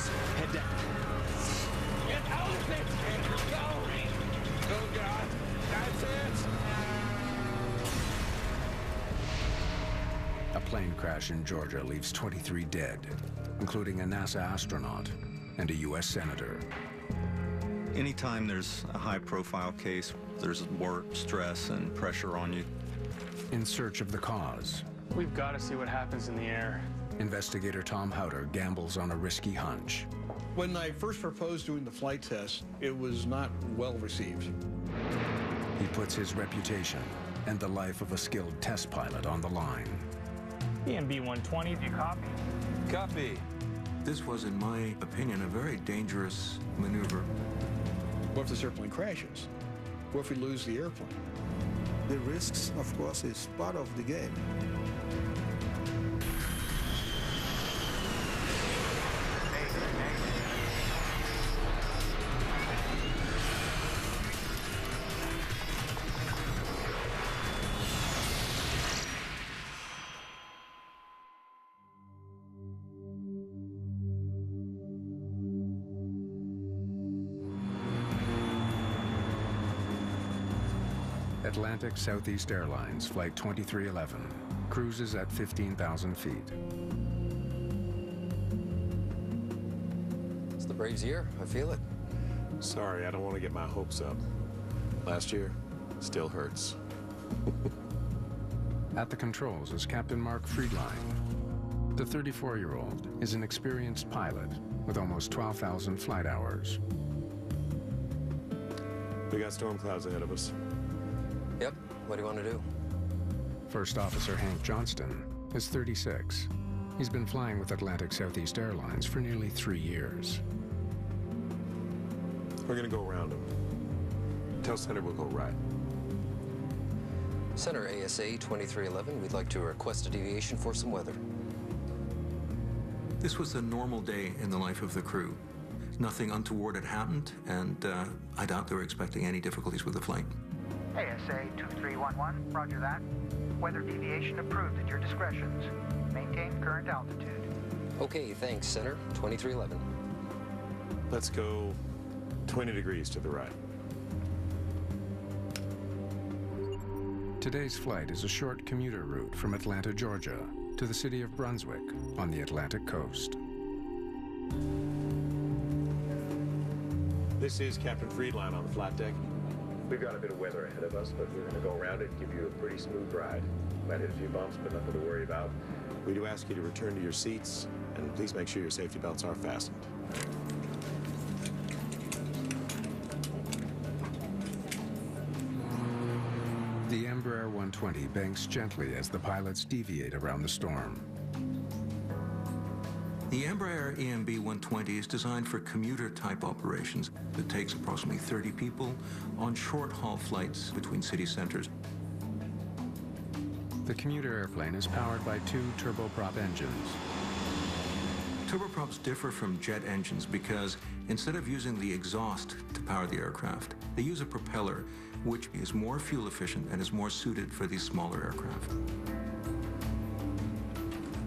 controls. Head down. Get out of it! Go! Oh, God. That's it! A plane crash in Georgia leaves 23 dead, including a NASA astronaut and a U.S. senator. Anytime there's a high-profile case, there's more stress and pressure on you. In search of the cause, We've got to see what happens in the air. investigator Tom Howder gambles on a risky hunch. When I first proposed doing the flight test, it was not well received. He puts his reputation and the life of a skilled test pilot on the line. EMB 120, do you copy? Copy. This was, in my opinion, a very dangerous maneuver. What if this airplane crashes? What if we lose the airplane? The risks, of course, is part of the game. Atlantic Southeast Airlines Flight 2311 cruises at 15,000 feet. It's the Braves' year. I feel it. Sorry, I don't want to get my hopes up. Last year, still hurts. At the controls is Captain Mark Friedline. The 34-year-old is an experienced pilot with almost 12,000 flight hours. We got storm clouds ahead of us. Yep. What do you want to do? First Officer Hank Johnston is 36. He's been flying with Atlantic Southeast Airlines for nearly 3 years. We're gonna go around him. Tell Center we'll go right. Center ASA 2311, we'd like to request a deviation for some weather. This was a normal day in the life of the crew. Nothing untoward had happened, and I doubt they were expecting any difficulties with the flight. ASA 2311, roger that. Weather deviation approved at your discretions. Maintain current altitude. Okay, thanks, Center 2311. Let's go 20 degrees to the right. Today's flight is a short commuter route from Atlanta, Georgia, to the city of Brunswick on the Atlantic coast. This is Captain Friedline on the flat deck. We've got a bit of weather ahead of us, but we're going to go around it and give you a pretty smooth ride. Might hit a few bumps, but nothing to worry about. We do ask you to return to your seats, and please make sure your safety belts are fastened. The Embraer 120 banks gently as the pilots deviate around the storm. The Embraer EMB 120 is designed for commuter-type operations. It takes approximately 30 people on short-haul flights between city centers. The commuter airplane is powered by 2 turboprop engines. Turboprops differ from jet engines because instead of using the exhaust to power the aircraft, they use a propeller, which is more fuel efficient and is more suited for these smaller aircraft.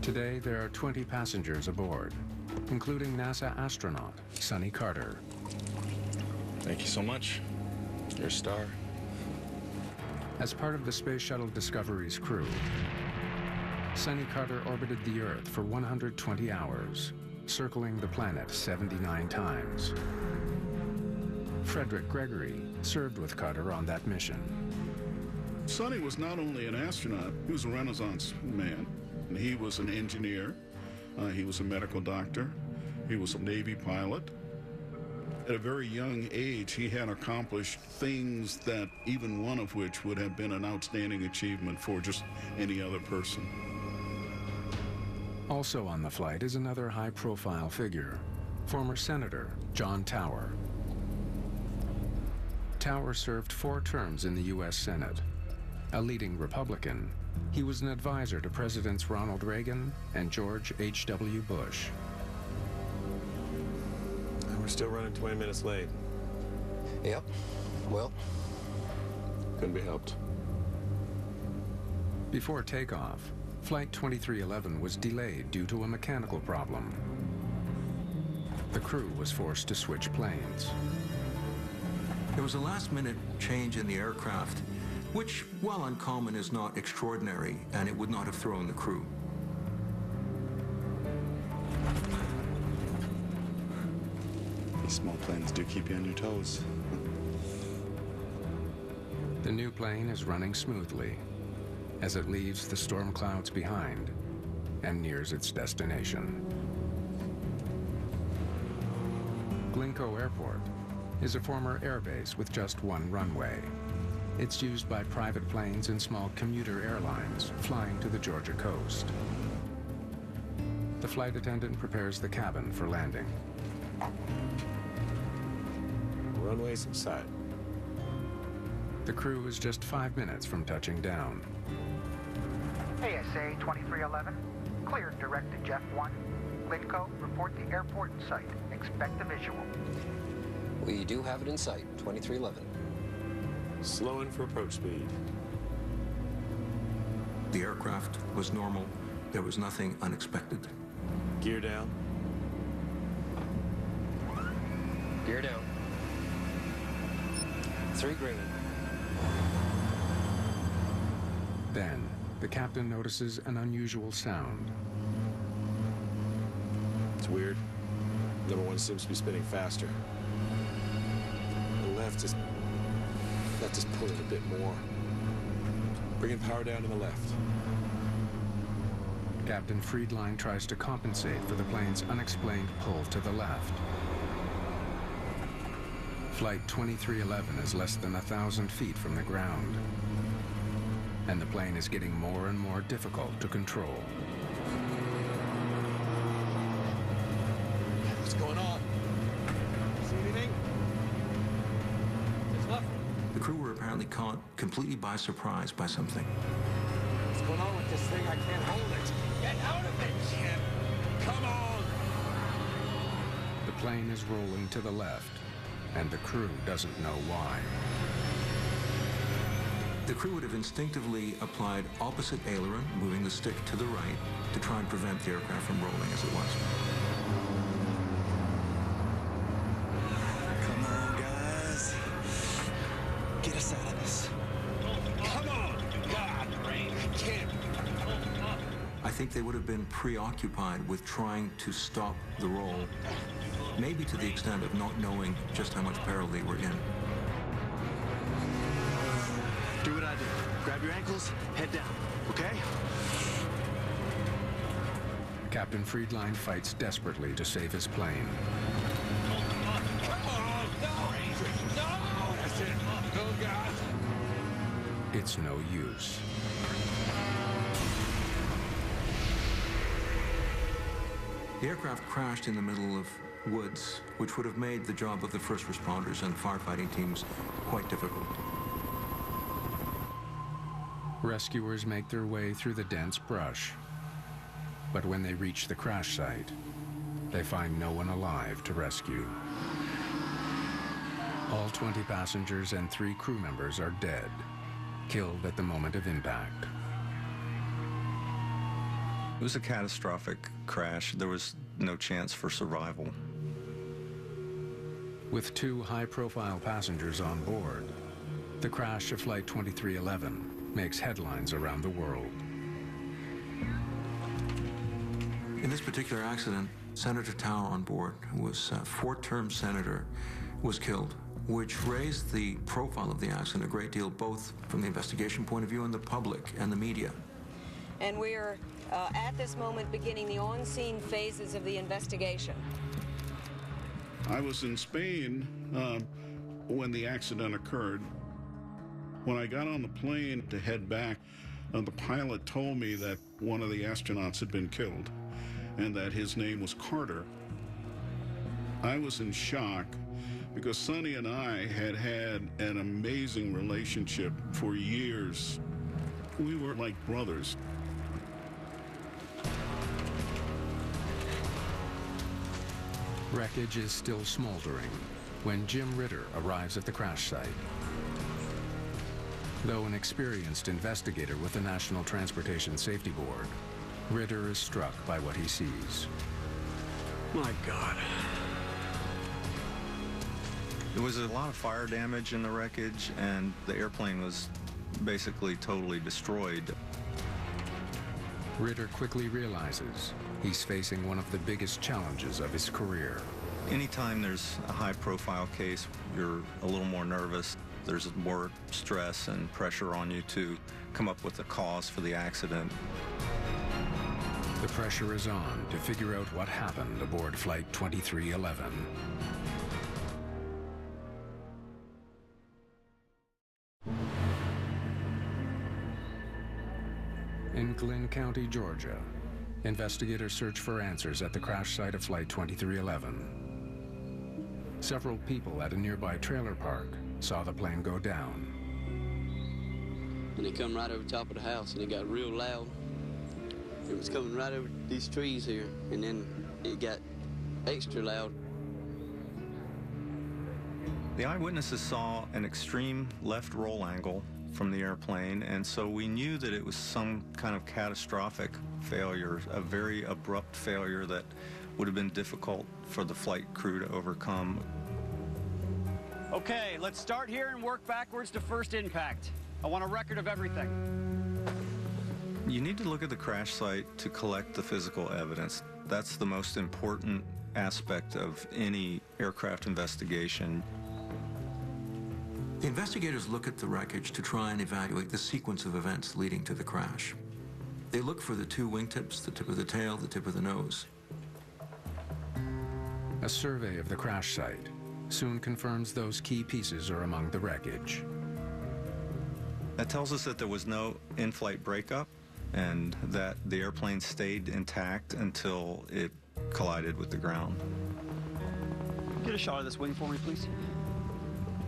Today, there are 20 passengers aboard, including NASA astronaut Sonny Carter. Thank you so much. You're a star. As part of the Space Shuttle Discovery's crew, Sonny Carter orbited the Earth for 120 hours, circling the planet 79 times. Frederick Gregory served with Carter on that mission. Sonny was not only an astronaut, he was a Renaissance man. And he was an engineer, he was a medical doctor, he was a Navy pilot. At a very young age, he had accomplished things that even one of which would have been an outstanding achievement for just any other person. Also on the flight is another high-profile figure, former Senator John Tower. Tower served 4 terms in the U.S. Senate. A leading Republican, he was an advisor to Presidents Ronald Reagan and George H.W. Bush. And we're still running 20 minutes late. Yep. Well, couldn't be helped. Before takeoff, Flight 2311 was delayed due to a mechanical problem. The crew was forced to switch planes. There was a last-minute change in the aircraft, which, while uncommon, is not extraordinary, and it would not have thrown the crew. These small planes do keep you on your toes. The new plane is running smoothly as it leaves the storm clouds behind and nears its destination. Glencoe Airport is a former airbase with just one runway. It's used by private planes and small commuter airlines flying to the Georgia coast. The flight attendant prepares the cabin for landing. Runways in sight. The crew is just 5 minutes from touching down. ASA 2311, cleared direct to Jeff 1. Glencoe, report the airport in sight. Expect a visual. We do have it in sight, 2311. Slow in for approach speed. The aircraft was normal. There was nothing unexpected. Gear down. Gear down. 3 green. Then, the captain notices an unusual sound. It's weird. Number 1 seems to be spinning faster. The left is pulling a bit more. Bringing power down to the left. Captain Friedline tries to compensate for the plane's unexplained pull to the left. Flight 2311 is less than 1,000 feet from the ground, and the plane is getting more and more difficult to control. What's going on? See anything? It's left. The crew were apparently caught completely by surprise by something. What's going on with this thing? I can't hold it. Get out of it, Jim! Come on! The plane is rolling to the left, and the crew doesn't know why. The crew would have instinctively applied opposite aileron, moving the stick to the right, to try and prevent the aircraft from rolling as it was. Come on, guys. Get us out of this. Come on! God, Ray, I can't. I think they would have been preoccupied with trying to stop the roll, maybe to the extent of not knowing just how much peril they were in. Do what I do. Grab your ankles, head down, okay? Captain Friedline fights desperately to save his plane. Come on! No! No! That's it. Oh, God. It's no use. The aircraft crashed in the middle of woods, which would have made the job of the first responders and firefighting teams quite difficult. Rescuers make their way through the dense brush. But when they reach the crash site, they find no one alive to rescue. All 20 passengers and 3 crew members are dead, killed at the moment of impact. It was a catastrophic crash. There was no chance for survival. With 2 high-profile passengers on board, the crash of Flight 2311 makes headlines around the world. In this particular accident, Senator Tower on board, who was a 4-term senator, was killed, which raised the profile of the accident a great deal, both from the investigation point of view and the public and the media. And we're at this moment beginning the on-scene phases of the investigation. I was in Spain when the accident occurred. When I got on the plane to head back, the pilot told me that one of the astronauts had been killed and that his name was Carter. I was in shock because Sonny and I had had an amazing relationship for years. We were like brothers. Wreckage is still smoldering when Jim Ritter arrives at the crash site. Though an experienced investigator with the National Transportation Safety Board, Ritter is struck by what he sees. My God. There was a lot of fire damage in the wreckage, and the airplane was basically totally destroyed. Ritter quickly realizes he's facing one of the biggest challenges of his career. Anytime there's a high-profile case, you're a little more nervous. There's more stress and pressure on you to come up with a cause for the accident. The pressure is on to figure out what happened aboard Flight 2311. In Glynn County, Georgia, investigators search for answers at the crash site of Flight 2311. Several people at a nearby trailer park saw the plane go down. And it come right over top of the house, and it got real loud. It was coming right over these trees here, and then it got extra loud. The eyewitnesses saw an extreme left roll angle from the airplane, and so we knew that it was some kind of catastrophic failure, a very abrupt failure that would have been difficult for the flight crew to overcome. Okay, let's start here and work backwards to first impact. I want a record of everything. You need to look at the crash site to collect the physical evidence. That's the most important aspect of any aircraft investigation. The investigators look at the wreckage to try and evaluate the sequence of events leading to the crash. They look for the two wingtips, the tip of the tail, the tip of the nose. A survey of the crash site soon confirms those key pieces are among the wreckage. That tells us that there was no in-flight breakup and that the airplane stayed intact until it collided with the ground. Get a shot of this wing for me, please.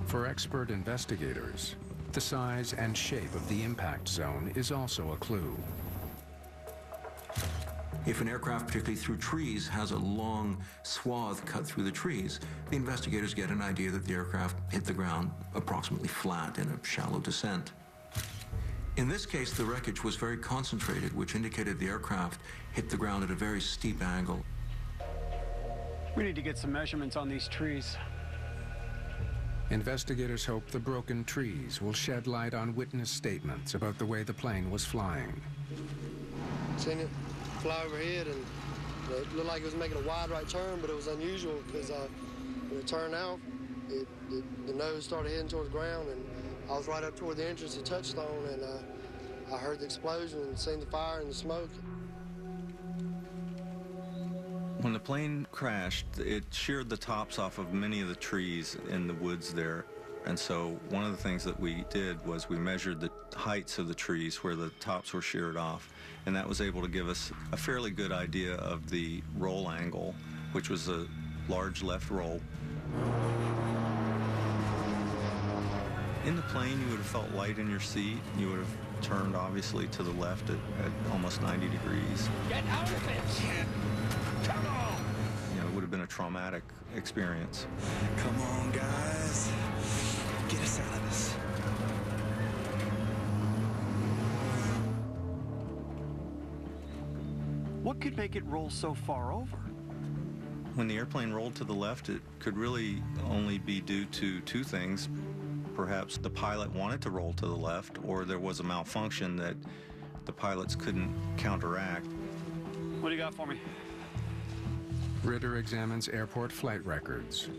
For expert investigators, the size and shape of the impact zone is also a clue. If an aircraft, particularly through trees, has a long swath cut through the trees, the investigators get an idea that the aircraft hit the ground approximately flat in a shallow descent. In this case, the wreckage was very concentrated, which indicated the aircraft hit the ground at a very steep angle. We need to get some measurements on these trees. Investigators hope the broken trees will shed light on witness statements about the way the plane was flying. Seen it fly overhead, and it looked like it was making a wide right turn, but it was unusual because when it turned out, the nose started heading towards the ground, and I was right up toward the entrance of Touchstone, and I heard the explosion and seen the fire and the smoke. When the plane crashed, it sheared the tops off of many of the trees in the woods there. And so one of the things that we did was we measured the heights of the trees where the tops were sheared off, and that was able to give us a fairly good idea of the roll angle, which was a large left roll. In the plane, you would have felt light in your seat. You would have turned, obviously, to the left at almost 90 degrees. Get out of it! Come on! You know, it would have been a traumatic experience. Come on, guys. Get us out of this. What could make it roll so far over? When the airplane rolled to the left, it could really only be due to two things. Perhaps the pilot wanted to roll to the left, or there was a malfunction that the pilots couldn't counteract. What do you got for me? Ritter examines airport flight records.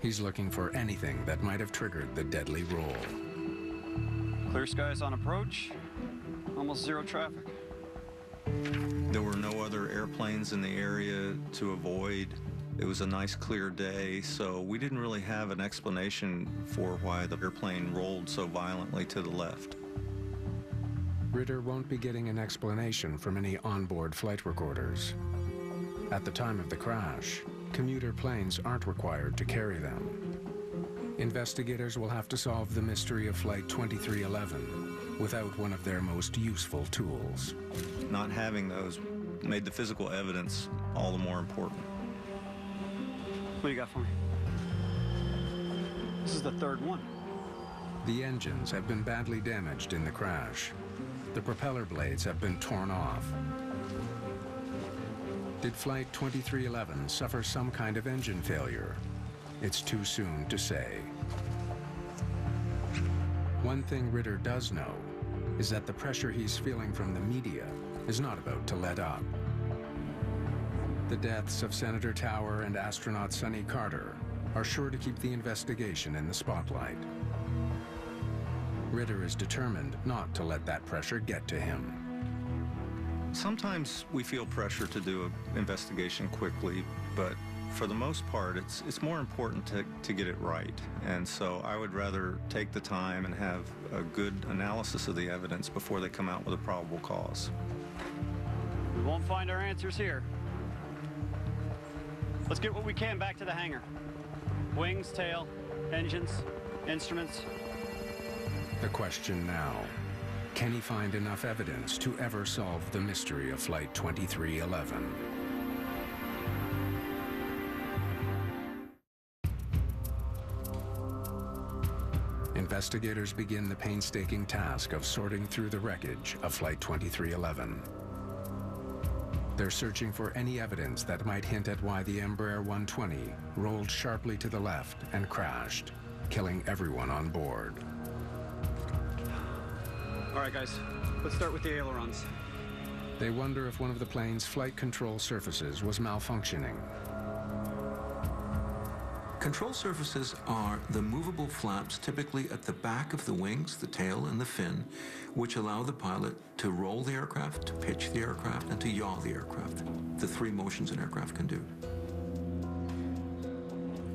He's looking for anything that might have triggered the deadly roll. Clear skies on approach. Almost zero traffic. There were no other airplanes in the area to avoid. It was a nice clear day, so we didn't really have an explanation for why the airplane rolled so violently to the left. Ritter won't be getting an explanation from any onboard flight recorders. At the time of the crash, commuter planes aren't required to carry them. Investigators will have to solve the mystery of Flight 2311 without one of their most useful tools. Not having those made the physical evidence all the more important. What do you got for me? This is the third one. The engines have been badly damaged in the crash. The propeller blades have been torn off. Did Flight 2311 suffer some kind of engine failure? it's too soon to say. One thing Ritter does know is that the pressure he's feeling from the media is not about to let up. The deaths of Senator Tower and astronaut Sonny Carter are sure to keep the investigation in the spotlight. Ritter is determined not to let that pressure get to him. Sometimes we feel pressure to do an investigation quickly, but for the most part, it's more important to get it right. And so I would rather take the time and have a good analysis of the evidence before they come out with a probable cause. We won't find our answers here. Let's get what we can back to the hangar. Wings, tail, engines, instruments. The question now, can he find enough evidence to ever solve the mystery of Flight 2311? Investigators begin the painstaking task of sorting through the wreckage of Flight 2311. They're searching for any evidence that might hint at why the Embraer 120 rolled sharply to the left and crashed, killing everyone on board. All right, guys, let's start with the ailerons. They wonder if one of the plane's flight control surfaces was malfunctioning. Control surfaces are the movable flaps typically at the back of the wings, the tail, and the fin, which allow the pilot to roll the aircraft, to pitch the aircraft, and to yaw the aircraft. The three motions an aircraft can do.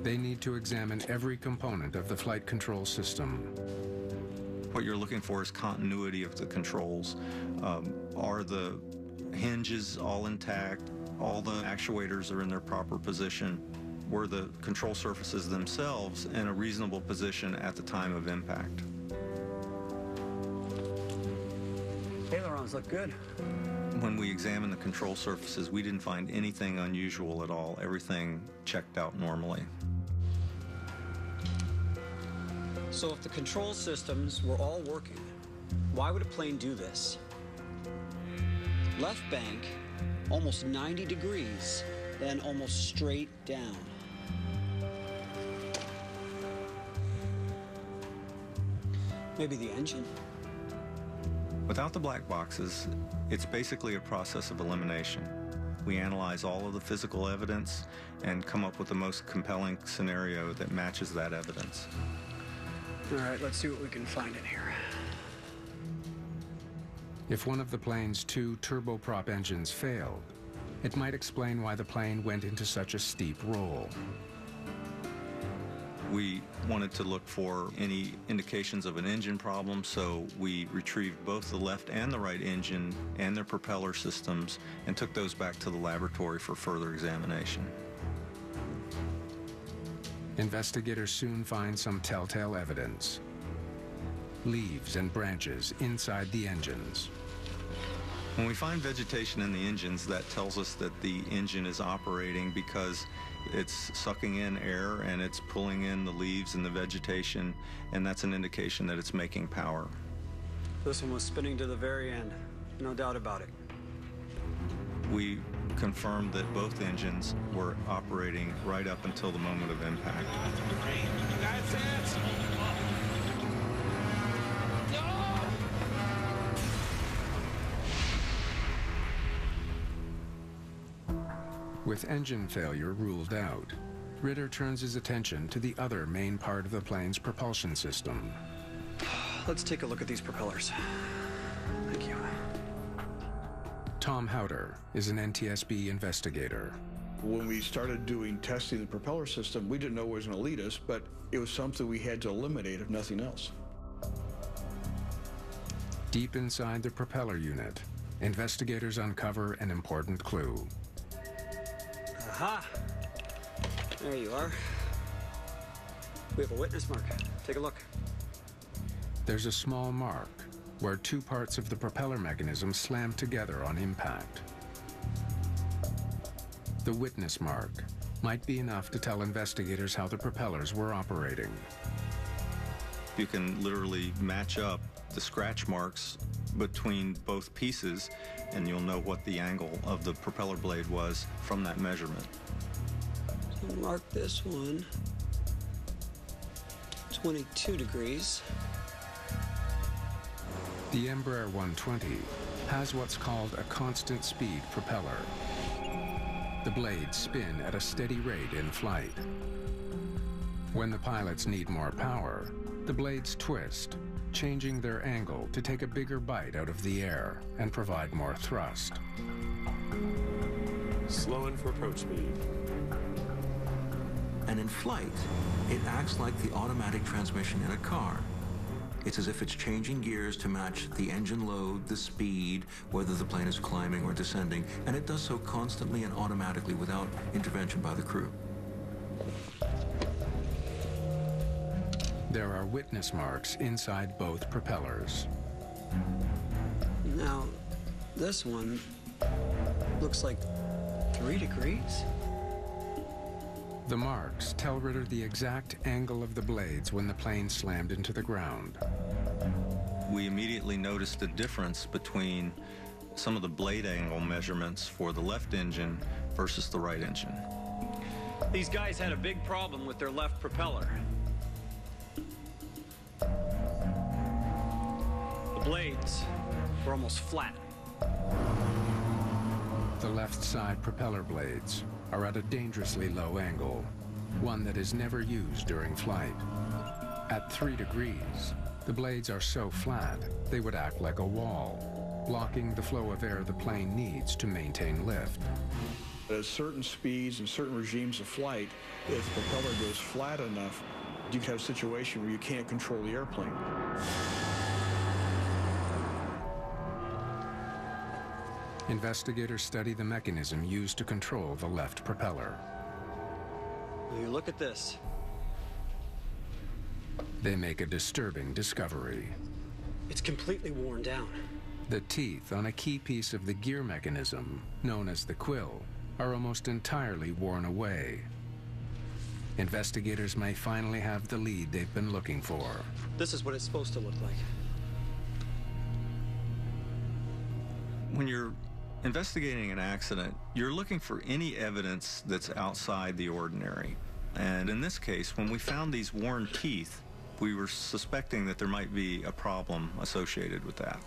They need to examine every component of the flight control system. What you're looking for is continuity of the controls. Are the hinges all intact? All the actuators are in their proper position? Were the control surfaces themselves in a reasonable position at the time of impact? Ailerons look good. When we examined the control surfaces, we didn't find anything unusual at all. Everything checked out normally. So if the control systems were all working, why would a plane do this? Left bank, almost 90 degrees, then almost straight down. Maybe the engine? Without the black boxes, it's basically a process of elimination. We analyze all of the physical evidence and come up with the most compelling scenario that matches that evidence. All right, let's see what we can find in here. If one of the plane's two turboprop engines failed, it might explain why the plane went into such a steep roll. We wanted to look for any indications of an engine problem, so we retrieved both the left and the right engine and their propeller systems and took those back to the laboratory for further examination. Investigators soon find some telltale evidence. Leaves and branches inside the engines. When we find vegetation in the engines, that tells us that the engine is operating because it's sucking in air and it's pulling in the leaves and the vegetation, and that's an indication that it's making power. This one was spinning to the very end, no doubt about it. We confirmed that both engines were operating right up until the moment of impact. With engine failure ruled out, Ritter turns his attention to the other main part of the plane's propulsion system. Let's take a look at these propellers. Thank you. Tom Howder is an NTSB investigator. When we started doing testing the propeller system, we didn't know where it was going to lead us, but it was something we had to eliminate, if nothing else. Deep inside the propeller unit, investigators uncover an important clue. Aha! There you are. We have a witness mark. Take a look. There's a small mark where two parts of the propeller mechanism slam together on impact. The witness mark might be enough to tell investigators how the propellers were operating. You can literally match up the scratch marks between both pieces, and you'll know what the angle of the propeller blade was from that measurement. So mark this one 22 degrees. The Embraer 120 has what's called a constant speed propeller. The blades spin at a steady rate in flight. When the pilots need more power, the blades twist, changing their angle to take a bigger bite out of the air and provide more thrust. Slowing for approach speed. And in flight, it acts like the automatic transmission in a car. It's as if it's changing gears to match the engine load, the speed, whether the plane is climbing or descending, and it does so constantly and automatically without intervention by the crew. There are witness marks inside both propellers. Now, this one looks like 3 degrees. The marks tell Ritter the exact angle of the blades when the plane slammed into the ground. We immediately noticed a difference between some of the blade angle measurements for the left engine versus the right engine. These guys had a big problem with their left propeller. The blades were almost flat. The left side propeller blades are at a dangerously low angle, one that is never used during flight. At 3 degrees, the blades are so flat they would act like a wall, blocking the flow of air the plane needs to maintain lift. At certain speeds and certain regimes of flight, if the propeller goes flat enough, you can have a situation where you can't control the airplane. Investigators study the mechanism used to control the left propeller. Now, look at this. They make a disturbing discovery. It's completely worn down. The teeth on a key piece of the gear mechanism, known as the quill, are almost entirely worn away. Investigators may finally have the lead they've been looking for. This is what it's supposed to look like. When you're investigating an accident, you're looking for any evidence that's outside the ordinary. And in this case, when we found these worn teeth, we were suspecting that there might be a problem associated with that.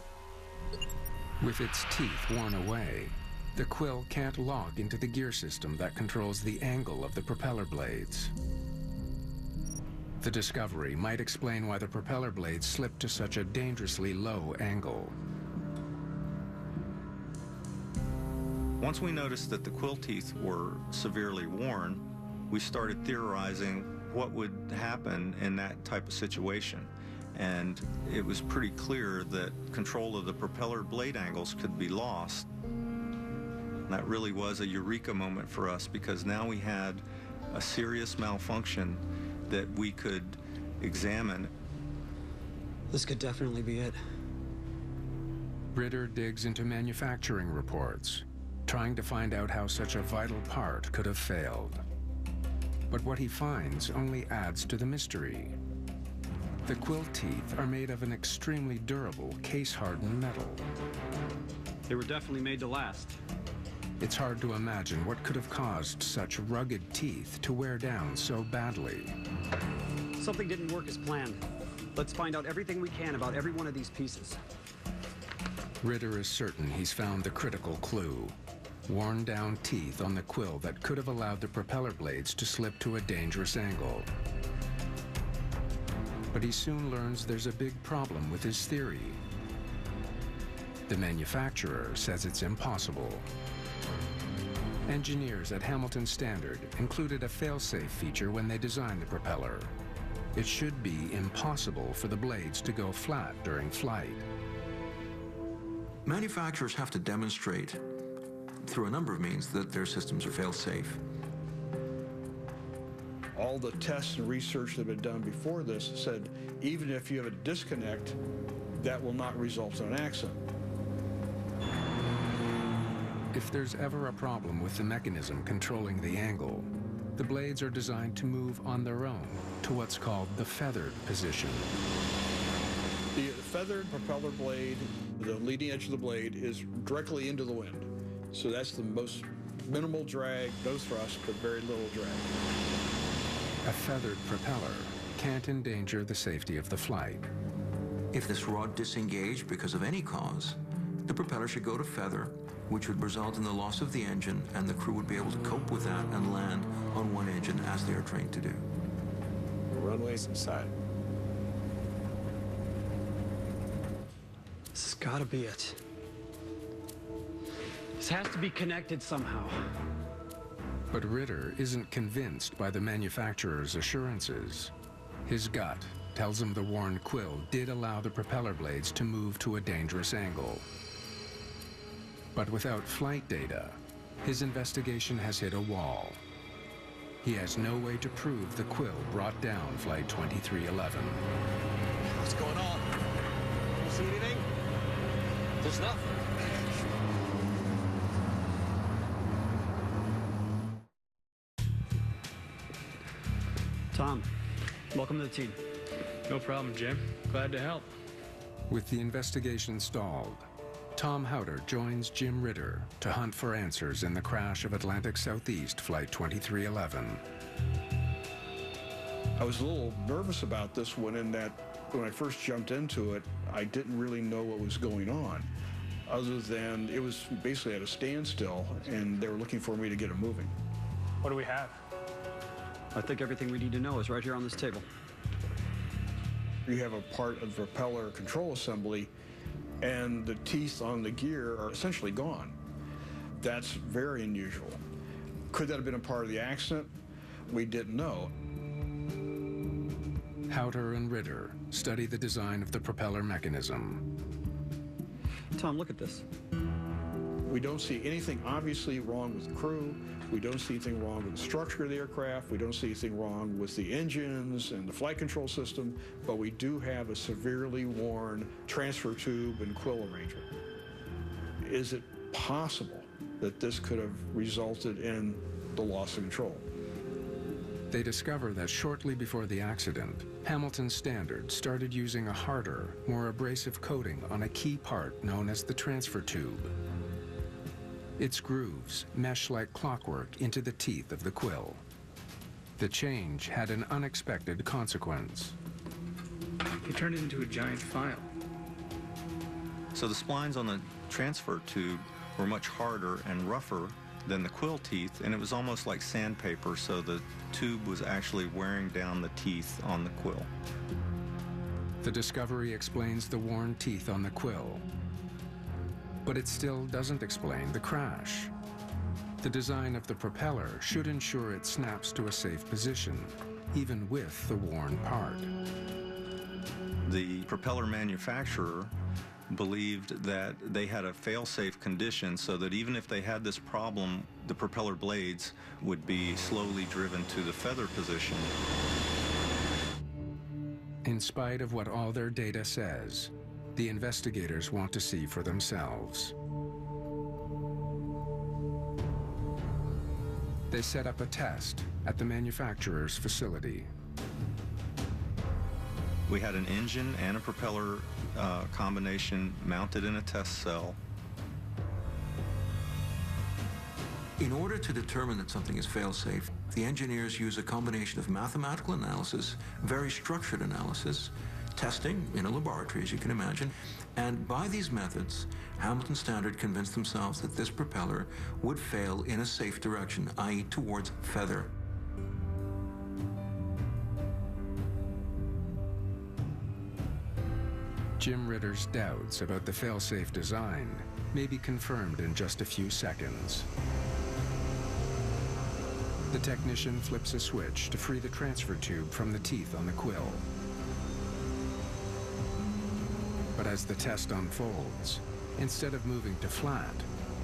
With its teeth worn away, the quill can't lock into the gear system that controls the angle of the propeller blades. The discovery might explain why the propeller blades slip to such a dangerously low angle. Once we noticed that the quill teeth were severely worn, we started theorizing what would happen in that type of situation. And it was pretty clear that control of the propeller blade angles could be lost. And that really was a eureka moment for us, because now we had a serious malfunction that we could examine. This could definitely be it. Ritter digs into manufacturing reports, trying to find out how such a vital part could have failed. But what he finds only adds to the mystery. The quill teeth are made of an extremely durable, case-hardened metal. They were definitely made to last. It's hard to imagine what could have caused such rugged teeth to wear down so badly. Something didn't work as planned. Let's find out everything we can about every one of these pieces. Ritter is certain he's found the critical clue. Worn down teeth on the quill that could have allowed the propeller blades to slip to a dangerous angle. But he soon learns there's a big problem with his theory. The manufacturer says it's impossible. Engineers at Hamilton Standard included a fail-safe feature when they designed the propeller. It should be impossible for the blades to go flat during flight. Manufacturers have to demonstrate through a number of means that their systems are fail-safe. All the tests and research that have been done before this said even if you have a disconnect, that will not result in an accident. If there's ever a problem with the mechanism controlling the angle, the blades are designed to move on their own to what's called the feathered position. The feathered propeller blade, the leading edge of the blade, is directly into the wind. So that's the most minimal drag, no thrust, but very little drag. A feathered propeller can't endanger the safety of the flight. If this rod disengaged because of any cause, the propeller should go to feather, which would result in the loss of the engine, and the crew would be able to cope with that and land on one engine as they are trained to do. Runways inside. This has got to be it. This has to be connected somehow. But Ritter isn't convinced by the manufacturer's assurances. His gut tells him the worn quill did allow the propeller blades to move to a dangerous angle. But without flight data, his investigation has hit a wall. He has no way to prove the quill brought down Flight 2311. What's going on? You see anything? There's nothing. Tom, welcome to the team. No problem, Jim. Glad to help. With the investigation stalled, Tom Howder joins Jim Ritter to hunt for answers in the crash of Atlantic Southeast Flight 2311. I was a little nervous about this one in that when I first jumped into it, I didn't really know what was going on, other than it was basically at a standstill, and they were looking for me to get it moving. What do we have? I think everything we need to know is right here on this table. You have a part of the propeller control assembly, and the teeth on the gear are essentially gone. That's very unusual. Could that have been a part of the accident? We didn't know. Howder and Ritter study the design of the propeller mechanism. Tom, look at this. We don't see anything obviously wrong with the crew. We don't see anything wrong with the structure of the aircraft. We don't see anything wrong with the engines and the flight control system, but we do have a severely worn transfer tube and quill arrangement. Is it possible that this could have resulted in the loss of control? They discover that shortly before the accident, Hamilton Standard started using a harder, more abrasive coating on a key part known as the transfer tube. Its grooves mesh like clockwork into the teeth of the quill. The change had an unexpected consequence. He turned it into a giant file. So the splines on the transfer tube were much harder and rougher than the quill teeth, and it was almost like sandpaper, so the tube was actually wearing down the teeth on the quill. The discovery explains the worn teeth on the quill, but it still doesn't explain the crash. The design of the propeller should ensure it snaps to a safe position, even with the worn part. The propeller manufacturer believed that they had a fail-safe condition so that even if they had this problem, the propeller blades would be slowly driven to the feather position. In spite of what all their data says, the investigators want to see for themselves. They set up a test at the manufacturer's facility. We had an engine and a propeller combination mounted in a test cell. In order to determine that something is fail-safe, the engineers use a combination of mathematical analysis, very structured analysis, testing in a laboratory, as you can imagine, and by these methods, Hamilton Standard convinced themselves that this propeller would fail in a safe direction, i.e. towards feather. Jim Ritter's doubts about the fail-safe design may be confirmed in just a few seconds. The technician flips a switch to free the transfer tube from the teeth on the quill. But as the test unfolds, instead of moving to flat,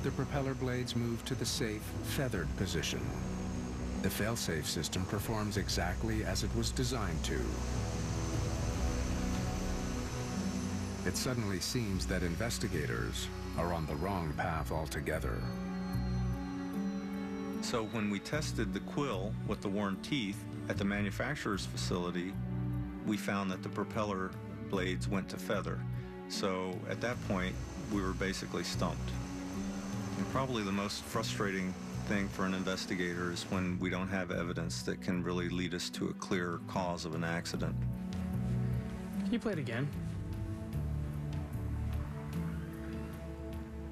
the propeller blades move to the safe, feathered position. The fail-safe system performs exactly as it was designed to. It suddenly seems that investigators are on the wrong path altogether. So when we tested the quill with the worn teeth at the manufacturer's facility, we found that the propeller blades went to feather. So at that point, we were basically stumped. And probably the most frustrating thing for an investigator is when we don't have evidence that can really lead us to a clear cause of an accident. Can you play it again?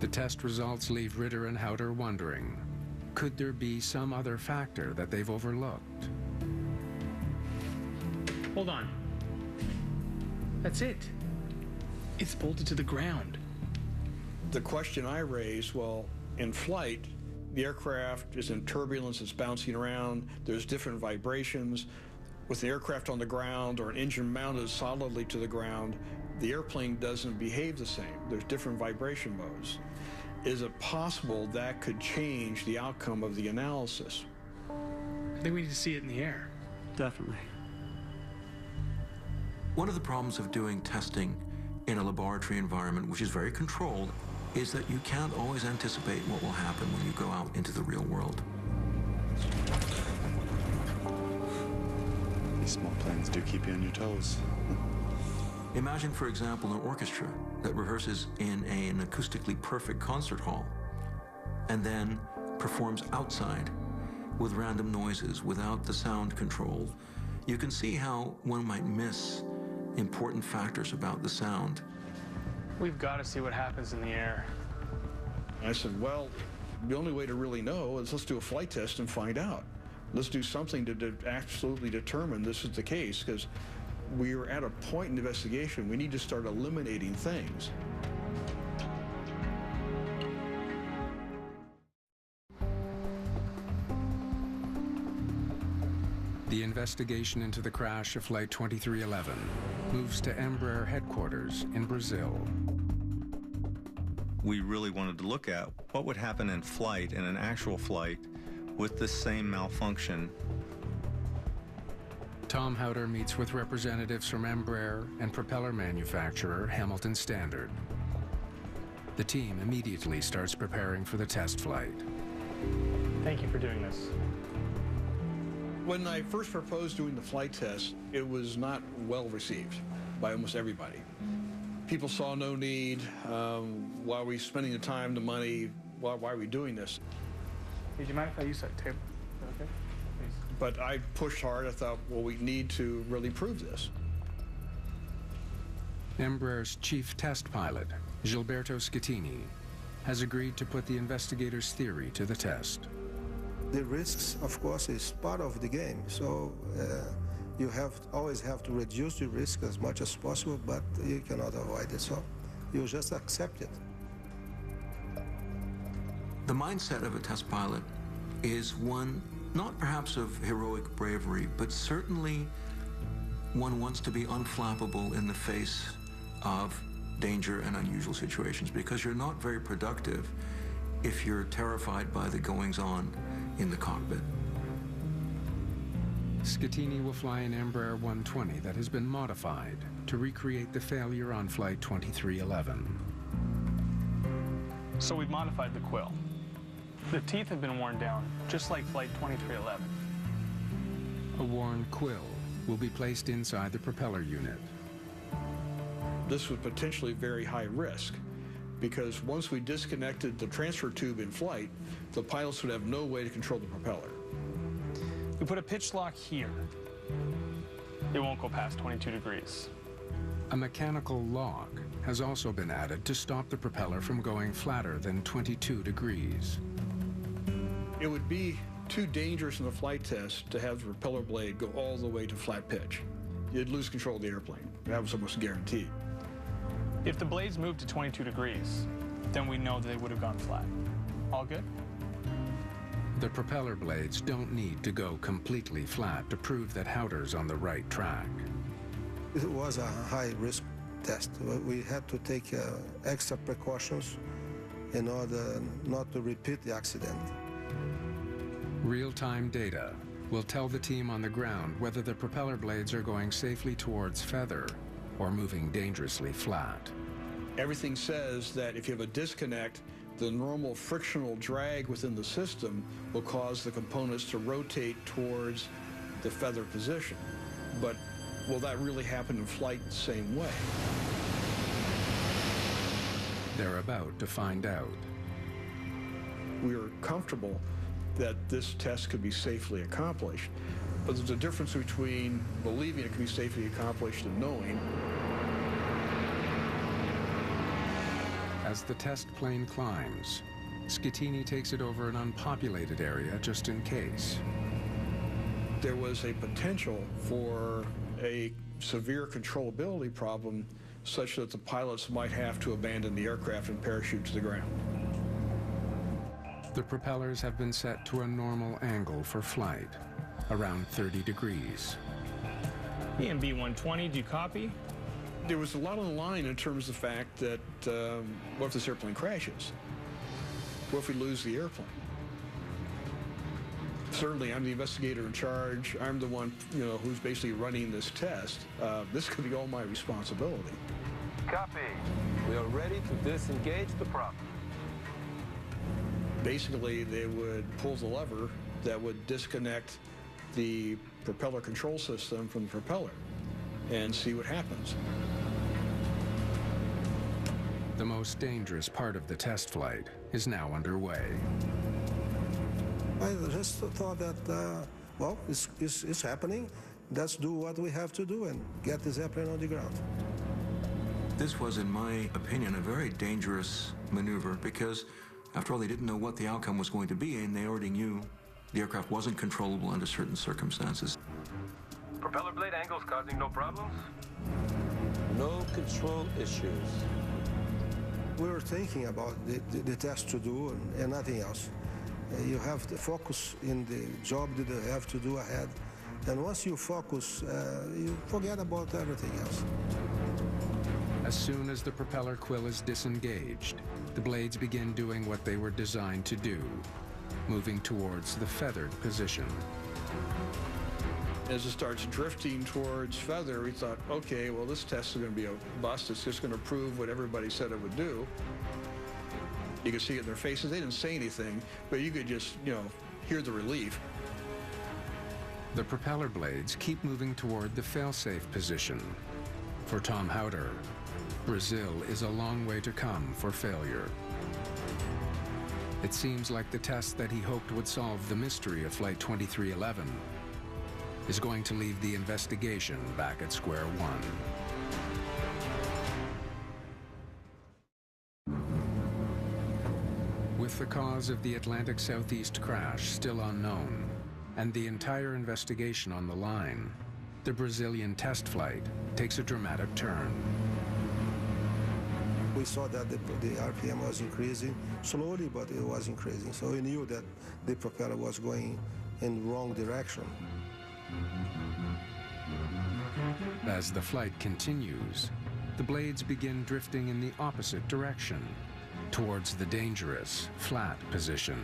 The test results leave Ritter and Howder wondering, could there be some other factor that they've overlooked? Hold on. That's it. It's bolted to the ground. The question I raised, well, in flight, the aircraft is in turbulence, it's bouncing around, there's different vibrations. With the aircraft on the ground or an engine mounted solidly to the ground, the airplane doesn't behave the same. There's different vibration modes. Is it possible that could change the outcome of the analysis? I think we need to see it in the air. Definitely. One of the problems of doing testing in a laboratory environment, which is very controlled, is that you can't always anticipate what will happen when you go out into the real world. These small planes do keep you on your toes. Imagine, for example, an orchestra that rehearses in an acoustically perfect concert hall and then performs outside with random noises without the sound control. You can see how one might miss important factors about the sound. We've got to see what happens in the air. I said, well, the only way to really know is let's do a flight test and find out. Let's do something to absolutely determine this is the case, because we are at a point in the investigation, we need to start eliminating things. The investigation into the crash of Flight 2311 moves to Embraer headquarters in Brazil. We really wanted to look at what would happen in flight, in an actual flight, with this same malfunction. Tom Howder meets with representatives from Embraer and propeller manufacturer Hamilton Standard. The team immediately starts preparing for the test flight. Thank you for doing this. When I first proposed doing the flight test, it was not well received by almost everybody. People saw no need. Why are we spending the time, the money? Why are we doing this? Hey, do you mind if I use that table? Okay. Please. But I pushed hard. I thought, well, we need to really prove this. Embraer's chief test pilot, Gilberto Schettini, has agreed to put the investigators' theory to the test. The risks, of course, is part of the game. So you always have to reduce the risk as much as possible, but you cannot avoid it. So you just accept it. The mindset of a test pilot is one not perhaps of heroic bravery, but certainly one wants to be unflappable in the face of danger and unusual situations, because you're not very productive if you're terrified by the goings-on in the cockpit. Schettini will fly an Embraer 120 that has been modified to recreate the failure on Flight 2311. So we've modified the quill. The teeth have been worn down, just like Flight 2311. A worn quill will be placed inside the propeller unit. This was potentially very high risk, because once we disconnected the transfer tube in flight, the pilots would have no way to control the propeller. We put a pitch lock here. It won't go past 22 degrees. A mechanical lock has also been added to stop the propeller from going flatter than 22 degrees. It would be too dangerous in the flight test to have the propeller blade go all the way to flat pitch. You'd lose control of the airplane. That was almost guaranteed. If the blades moved to 22 degrees, then we know they would have gone flat. All good? The propeller blades don't need to go completely flat to prove that Howder's on the right track. It was a high-risk test. We had to take extra precautions in order not to repeat the accident. Real-time data will tell the team on the ground whether the propeller blades are going safely towards feather or moving dangerously flat. Everything says that if you have a disconnect, the normal frictional drag within the system will cause the components to rotate towards the feather position. But will that really happen in flight the same way? They're about to find out. We were comfortable that this test could be safely accomplished. But there's a difference between believing it can be safely accomplished and knowing. As the test plane climbs, Schettini takes it over an unpopulated area just in case. There was a potential for a severe controllability problem such that the pilots might have to abandon the aircraft and parachute to the ground. The propellers have been set to a normal angle for flight, around 30 degrees. EMB 120, do you copy? There was a lot on the line in terms of the fact that what if this airplane crashes? What if we lose the airplane? Certainly, I'm the investigator in charge. I'm the one, who's basically running this test. This could be all my responsibility. Copy. We are ready to disengage the prop. Basically, they would pull the lever that would disconnect the propeller control system from the propeller and see what happens. The most dangerous part of the test flight is now underway. I just thought that, well, it's happening. Let's do what we have to do and get this airplane on the ground. This was, in my opinion, a very dangerous maneuver because, after all, they didn't know what the outcome was going to be, and they already knew the aircraft wasn't controllable under certain circumstances. Propeller blade angles causing no problems? No control issues. We were thinking about the test to do and nothing else. You have to focus in the job that you have to do ahead. And once you focus, you forget about everything else. As soon as the propeller quill is disengaged, the blades begin doing what they were designed to do, moving towards the feathered position. As it starts drifting towards feather, we thought, okay, well, this test is going to be a bust. It's just going to prove what everybody said it would do. You could see it in their faces. They didn't say anything, but you could just, hear the relief. The propeller blades keep moving toward the fail-safe position. For Tom Howder, Brazil is a long way to come for failure. It seems like the test that he hoped would solve the mystery of Flight 2311 is going to leave the investigation back at square one. With the cause of the Atlantic Southeast crash still unknown, and the entire investigation on the line, the Brazilian test flight takes a dramatic turn. We saw that the RPM was increasing slowly, but it was increasing. So we knew that the propeller was going in the wrong direction. As the flight continues, the blades begin drifting in the opposite direction, towards the dangerous, flat position.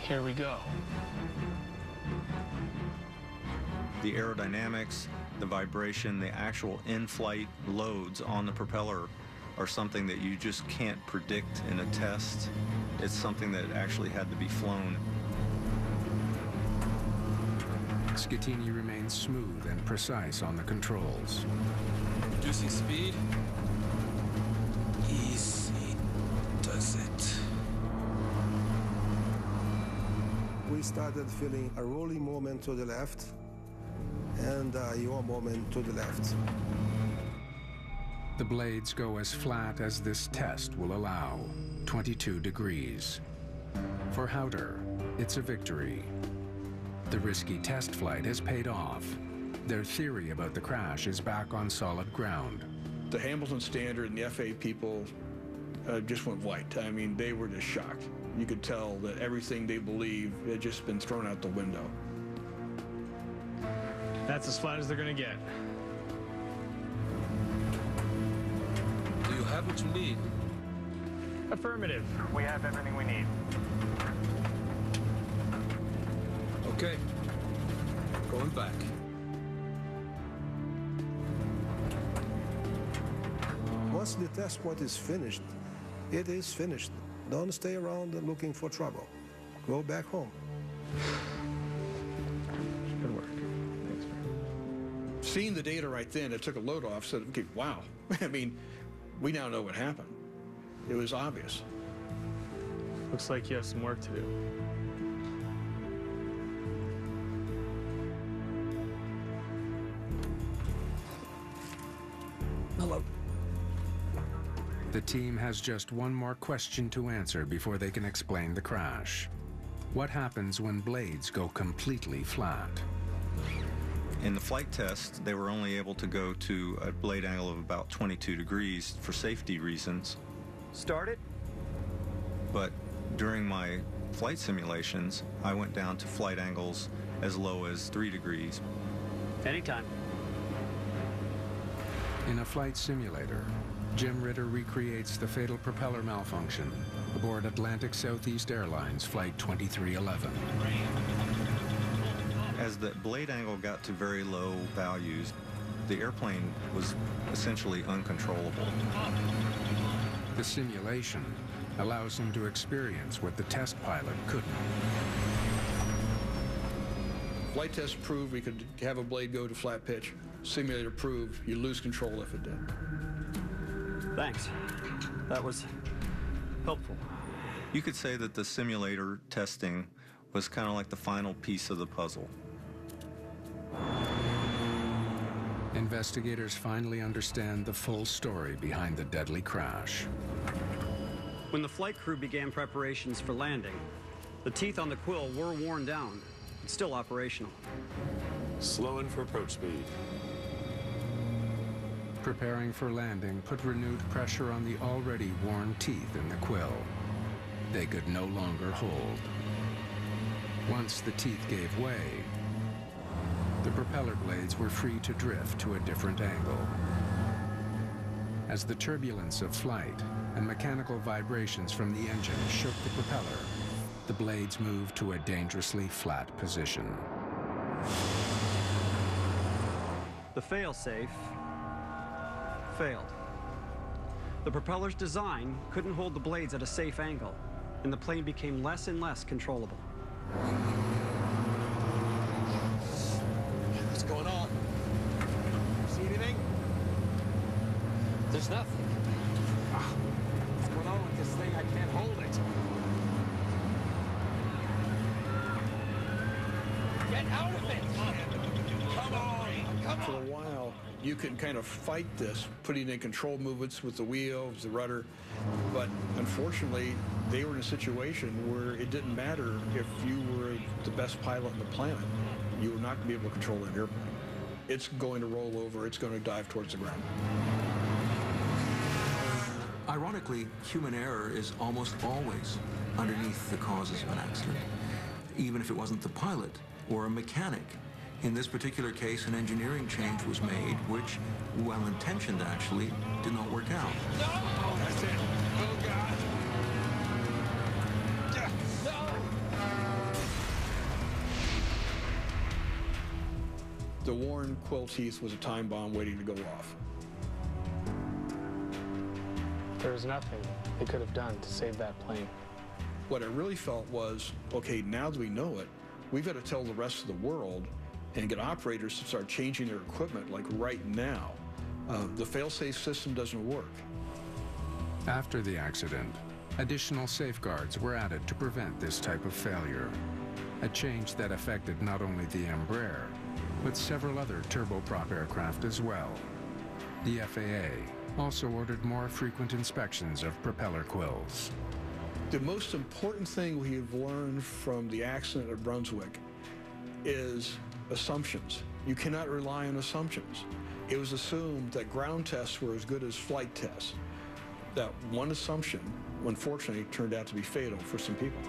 Here we go. The aerodynamics, the vibration, the actual in-flight loads on the propeller are something that you just can't predict in a test. It's something that actually had to be flown. Schettini remains smooth and precise on the controls. Reducing speed. Easy does it. We started feeling a rolling moment to the left and a yaw moment to the left. The blades go as flat as this test will allow, 22 degrees. For Howder, it's a victory. The risky test flight has paid off. Their theory about the crash is back on solid ground. The Hamilton Standard and the FAA people just went white. I mean, they were just shocked. You could tell that everything they believed had just been thrown out the window. That's as flat as they're going to get. Do you have what you need? Affirmative. We have everything we need. Okay. Going back. Once the test point is finished, it is finished. Don't stay around looking for trouble. Go back home. Good work. Thanks, man. Seeing the data right then, it took a load off, said, okay, wow. I mean, we now know what happened. It was obvious. Looks like you have some work to do. Hello. The team has just one more question to answer before they can explain the crash. What happens when blades go completely flat? In the flight test, they were only able to go to a blade angle of about 22 degrees for safety reasons. Start it. But during my flight simulations, I went down to flight angles as low as 3 degrees. Anytime. In a flight simulator, Jim Ritter recreates the fatal propeller malfunction aboard Atlantic Southeast Airlines Flight 2311. As the blade angle got to very low values, the airplane was essentially uncontrollable. The simulation allows him to experience what the test pilot couldn't. Flight test proved we could have a blade go to flat pitch. Simulator proved you lose control if it did. Thanks. That was helpful. You could say that the simulator testing was kind of like the final piece of the puzzle. Investigators finally understand the full story behind the deadly crash. When the flight crew began preparations for landing, the teeth on the quill were worn down, but still operational. Slowing for approach speed. Preparing for landing put renewed pressure on the already worn teeth in the quill. They could no longer hold. Once the teeth gave way, the propeller blades were free to drift to a different angle. As the turbulence of flight and mechanical vibrations from the engine shook the propeller, the blades moved to a dangerously flat position. The fail-safe failed. The propeller's design couldn't hold the blades at a safe angle, and the plane became less and less controllable. What's going on? See anything? There's nothing. What's going on with this thing? I can't hold it. Get out of it! Come on! Come on! For a while, you can kind of fight this, putting in control movements with the wheels, the rudder, but unfortunately, they were in a situation where it didn't matter if you were the best pilot on the planet. You were not going to be able to control that airplane. It's going to roll over, it's going to dive towards the ground. Ironically, human error is almost always underneath the causes of an accident, even if it wasn't the pilot or a mechanic. In this particular case, an engineering change was made, which, well-intentioned actually, did not work out. No! That's it. Oh, God. No! The worn quill teeth was a time bomb waiting to go off. There was nothing they could have done to save that plane. What I really felt was, okay, now that we know it, we've got to tell the rest of the world and get operators to start changing their equipment like right now. The fail-safe system doesn't work. After the accident, additional safeguards were added to prevent this type of failure, a change that affected not only the Embraer, but several other turboprop aircraft as well. The FAA also ordered more frequent inspections of propeller quills. The most important thing we have learned from the accident at Brunswick is assumptions. You cannot rely on assumptions. It was assumed that ground tests were as good as flight tests. That one assumption, unfortunately, turned out to be fatal for some people.